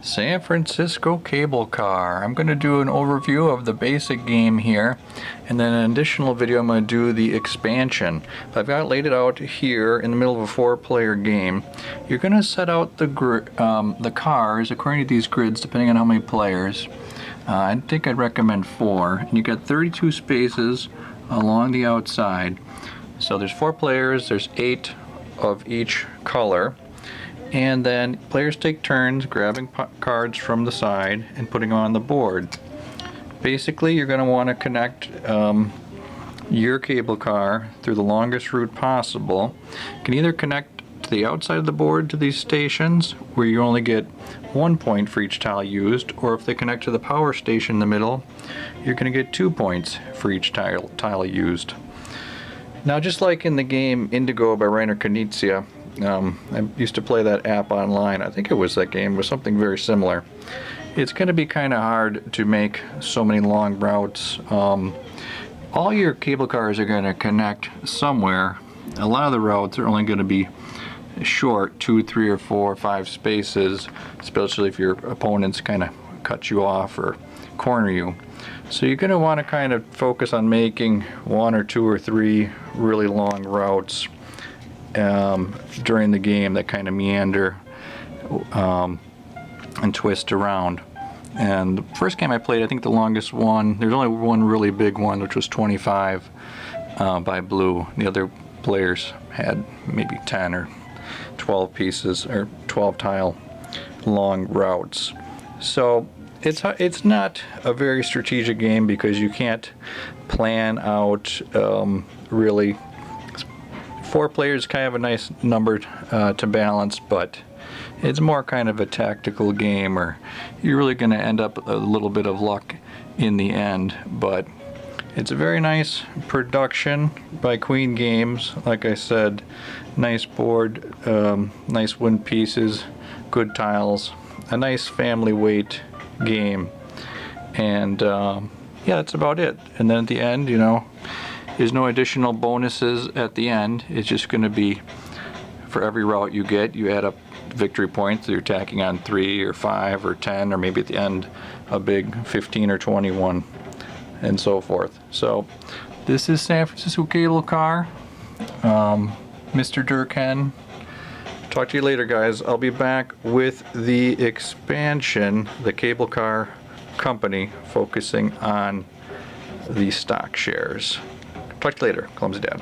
San Francisco cable car. I'm going to do an overview of the basic game here, and then an additional video I'm going to do the expansion. I've got it laid out here in the middle of a 4-player game. You're going to set out the cars according to these grids depending on how many players. I think I'd recommend 4. And you got 32 spaces along the outside. So there's 4 players, there's 8 of each color. And then players take turns grabbing cards from the side and putting them on the board. Basically, you're going to want to connect your cable car through the longest route possible. You can either connect to the outside of the board to these stations, where you only get 1 point for each tile used, or if they connect to the power station in the middle, you're going to get 2 points for each tile used. Now, just like in the game Indigo by Rainer Knizia, I used to play that app online. I think it was that game. It was something very similar. It's going to be kind of hard to make so many long routes. All your cable cars are going to connect somewhere. A lot of the routes are only going to be short, 2, 3, or 4, or 5 spaces, especially if your opponents kind of cut you off or corner you. So you're going to want to kind of focus on making 1 or 2 or 3 really long routes during the game that kind of meander and twist around. And the first game I played, I think the longest one, there's only one really big one, which was 25 by blue. The other players had maybe 10 or 12 pieces or 12 tile long routes. So it's not a very strategic game because you can't plan out really. 4 players is kind of a nice number to balance, but it's more kind of a tactical game, or you're really going to end up with a little bit of luck in the end. But it's a very nice production by Queen Games. Like I said, nice board, nice wooden pieces, good tiles, a nice family weight game, and yeah, that's about it. And then at the end, you know, there's no additional bonuses at the end. It's just going to be, for every route you get, you add up victory points. You're tacking on 3 or 5 or 10, or maybe at the end a big 15 or 21, and so forth. So this is San Francisco Cable Car, Mr. Dirk Henn. Talk to you later, guys. I'll be back with the expansion, the Cable Car Company, focusing on the stock shares. Talk to you later. Clumsy Dad.